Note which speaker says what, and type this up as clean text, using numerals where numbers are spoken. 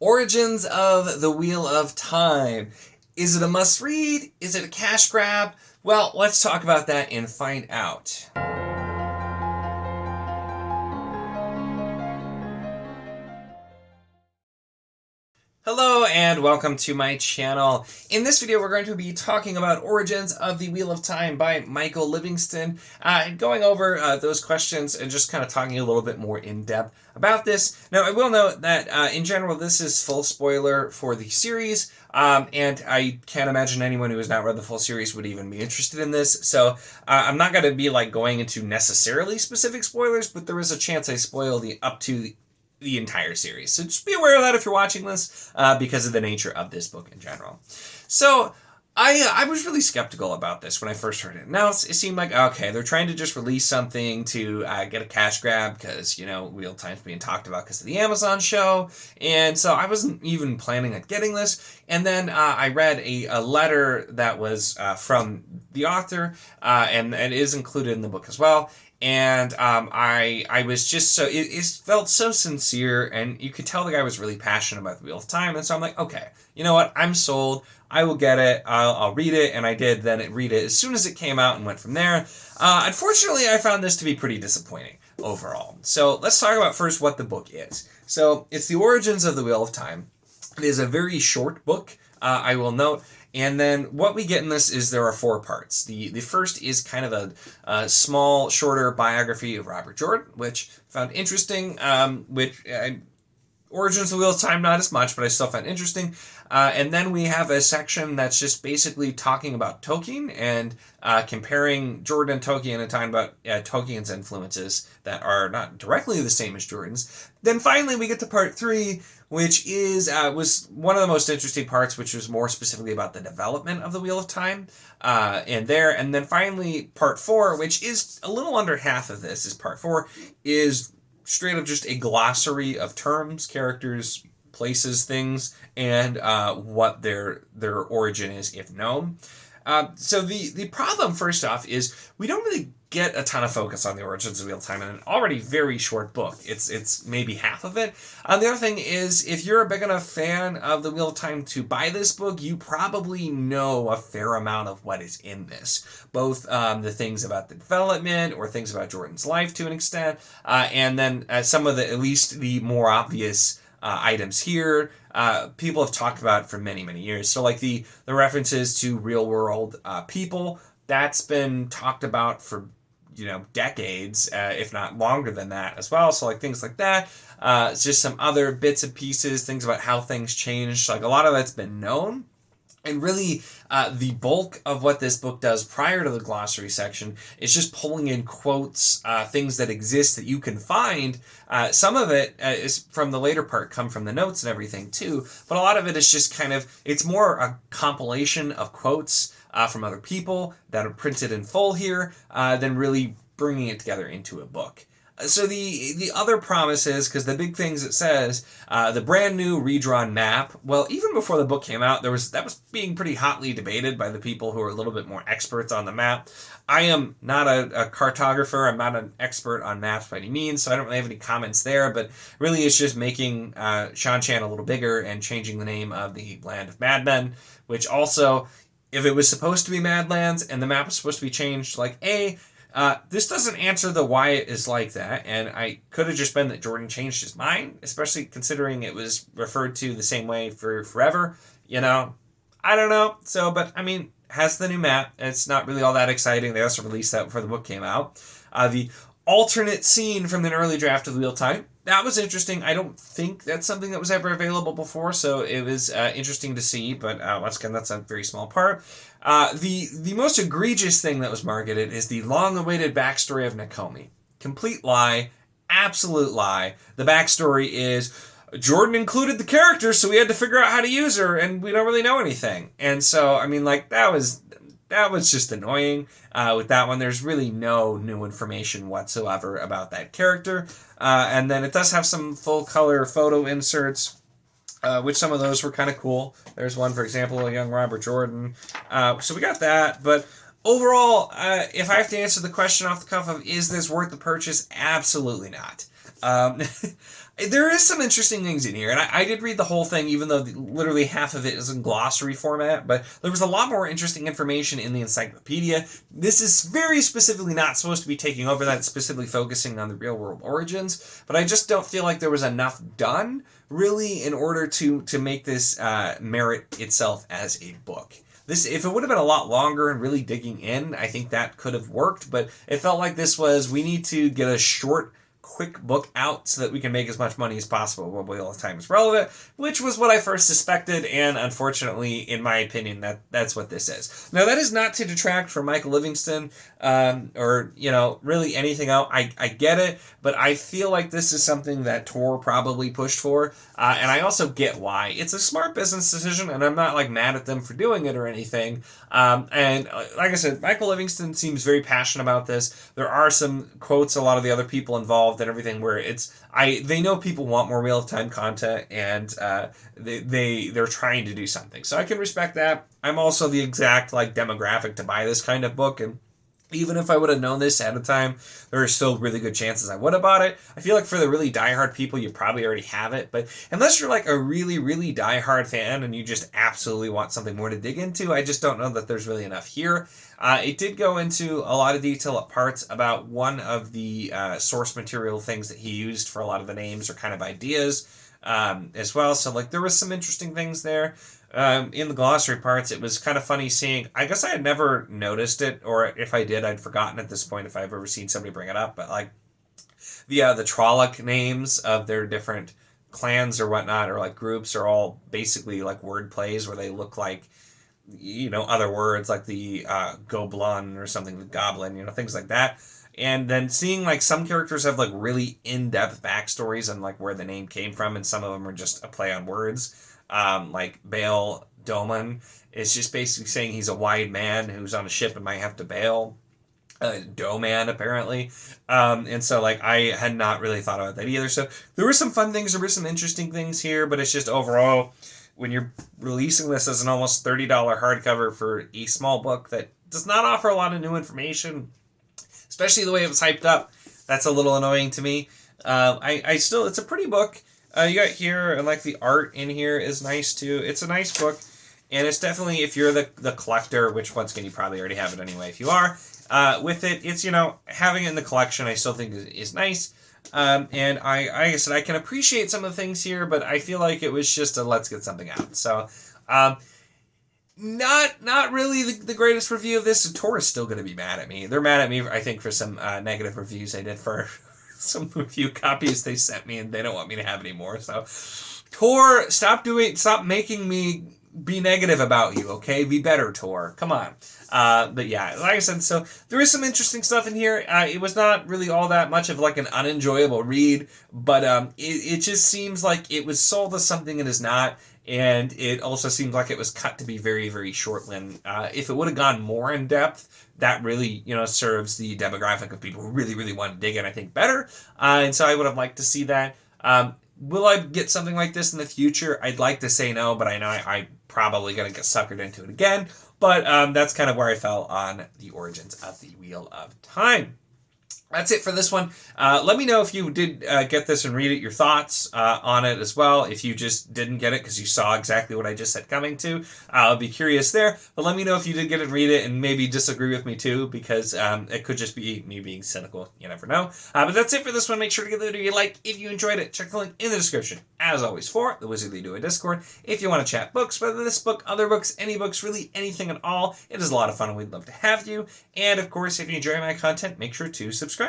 Speaker 1: Origins of the Wheel of Time. Is it a must-read? Is it a cash grab? Well, let's talk about that and find out. Hello and welcome to my channel. In this video we're going to be talking about Origins of the Wheel of Time by Michael Livingston, going over those questions and just kind of talking a little bit more in depth about this. Now I will note that in general this is full spoiler for the series, and I can't imagine anyone who has not read the full series would even be interested in this, so I'm not going to be going into necessarily specific spoilers, but there is a chance I spoil up to the entire series. So just be aware of that if you're watching this, because of the nature of this book in general. So I was really skeptical about this when I first heard it. Now it seemed like, okay, they're trying to just release something to get a cash grab because, Wheel of Time's being talked about because of the Amazon show. And so I wasn't even planning on getting this. And then I read a letter that was from the author, and it is included in the book as well. And I was just so, it felt so sincere, and you could tell the guy was really passionate about the Wheel of Time. And so I'm like, okay, you know what? I'm sold. I will get it. I'll read it. And I did then read it as soon as it came out and went from there. Unfortunately, I found this to be pretty disappointing overall. So let's talk about first what the book is. So it's the Origins of the Wheel of Time. It is a very short book, I will note. And then what we get in this is there are 4 parts. The first is kind of a small, shorter biography of Robert Jordan, which I found interesting, Origins of the Wheel of Time, not as much, but I still found interesting. And then we have a section that's just basically talking about Tolkien and comparing Jordan and Tolkien and talking about Tolkien's influences that are not directly the same as Jordan's. Then finally we get to part 3, which was one of the most interesting parts, which was more specifically about the development of the Wheel of Time. And then finally part 4, which is a little under half of this, is part 4, is straight up just a glossary of terms, characters, places, things, and what their origin is, if known. So the problem, first off, is we don't really get a ton of focus on the Origins of Wheel of Time in an already very short book. It's maybe half of it. The other thing is, if you're a big enough fan of the Wheel of Time to buy this book, you probably know a fair amount of what is in this. Both the things about the development or things about Jordan's life to an extent, and then some of at least the more obvious items here, people have talked about for many, many years. So the references to real world people, that's been talked about for decades, if not longer than that as well. So things like that, it's just some other bits and pieces, things about how things changed. A lot of that's been known. And really, the bulk of what this book does prior to the glossary section is just pulling in quotes, things that exist that you can find. Some of it is from the later part, come from the notes and everything too, but a lot of it is just it's more a compilation of quotes from other people that are printed in full here, than really bringing it together into a book. So the other promises, because the big things it says, the brand new redrawn map. Well, even before the book came out, that was being pretty hotly debated by the people who are a little bit more experts on the map. I am not a cartographer. I'm not an expert on maps by any means, so I don't really have any comments there. But really, it's just making Shan-Chan a little bigger and changing the name of the land of Madmen, which also, if it was supposed to be Madlands and the map is supposed to be changed, this doesn't answer the why it is like that, and I could have just been that Jordan changed his mind, especially considering it was referred to the same way for forever. I don't know. So, but I mean, has the new map. It's not really all that exciting. They also released that before the book came out. The alternate scene from an early draft of the Wheel of Time. That was interesting. I don't think that's something that was ever available before, so it was interesting to see, but once again, that's a very small part. The most egregious thing that was marketed is the long-awaited backstory of Nakomi. Complete lie. Absolute lie. The backstory is Jordan included the character, so we had to figure out how to use her, and we don't really know anything. And so, I mean, that was just annoying. With that one, there's really no new information whatsoever about that character. And then it does have some full-color photo inserts, which some of those were kind of cool. There's one, for example, a young Robert Jordan. So we got that. But overall, if I have to answer the question off the cuff of, is this worth the purchase? Absolutely not. There is some interesting things in here, and I did read the whole thing, even though literally half of it is in glossary format, but there was a lot more interesting information in the encyclopedia. This is very specifically not supposed to be taking over that, specifically focusing on the real-world origins, but I just don't feel like there was enough done, really, in order to make this merit itself as a book. This, if it would have been a lot longer and really digging in, I think that could have worked, but it felt like this was, we need to get a short, quick book out so that we can make as much money as possible while Wheel of Time is relevant, which was what I first suspected, and unfortunately, in my opinion, that's what this is. Now, that is not to detract from Michael Livingston, or, really anything else. I get it, but I feel like this is something that Tor probably pushed for, and I also get why. It's a smart business decision, and I'm not, mad at them for doing it or anything, and like I said, Michael Livingston seems very passionate about this. There are some quotes, a lot of the other people involved and everything, where they know people want more Wheel of Time content, and they're trying to do something. So I can respect that. I'm also the exact demographic to buy this kind of book, and even if I would have known this at a time, there are still really good chances I would have bought it. I feel like for the really diehard people, you probably already have it, but unless you're a really, really diehard fan and you just absolutely want something more to dig into, I just don't know that there's really enough here. It did go into a lot of detail at parts about one of the source material things that he used for a lot of the names or kind of ideas as well. So there was some interesting things there. In the glossary parts, it was kind of funny seeing, I guess I had never noticed it, or if I did, I'd forgotten at this point if I've ever seen somebody bring it up, but the Trolloc names of their different clans or whatnot, or groups, are all basically word plays where they look like, other words, like the Goblin or something, the Goblin, things like that. And then seeing some characters have really in-depth backstories and where the name came from, and some of them are just a play on words. Bail Doman is just basically saying he's a wide man who's on a ship and might have to bail. Doman, apparently. And so, I had not really thought about that either. So there were some fun things, there were some interesting things here, but it's just overall, when you're releasing this as an almost $30 hardcover for a small book that does not offer a lot of new information, especially the way it was hyped up, that's a little annoying to me. I still, it's a pretty book. You got here, and the art in here is nice too. It's a nice book, and it's definitely, if you're the collector, which once again you probably already have it anyway if you are, with it, it's, having it in the collection I still think is nice. And like I said, I can appreciate some of the things here, but I feel like it was just a let's get something out. So, not really the greatest review of this. Tor is still going to be mad at me. They're mad at me, I think, for some negative reviews I did for some review copies they sent me, and they don't want me to have anymore. So, Tor, stop making me be negative about you, okay? Be better, Tor. Come on. But yeah, like I said, so there is some interesting stuff in here. It was not really all that much of an unenjoyable read, but it just seems like it was sold as something it is not, and it also seems like it was cut to be very, very short. When if it would have gone more in depth, that really, serves the demographic of people who really, really want to dig in, I think, better. And so I would have liked to see that. Will I get something like this in the future? I'd like to say no, but I know I'm probably going to get suckered into it again. But that's kind of where I fell on the origins of the Wheel of Time. That's it for this one. Let me know if you did get this and read it, your thoughts on it as well. If you just didn't get it because you saw exactly what I just said coming to, I'll be curious there. But let me know if you did get it and read it, and maybe disagree with me too, because it could just be me being cynical. You never know. But that's it for this one. Make sure to give the video a like if you enjoyed it. Check the link in the description, as always, for the Wizardly Do a Discord. If you want to chat books, whether this book, other books, any books, really anything at all, it is a lot of fun, and we'd love to have you. And of course, if you enjoy my content, make sure to subscribe.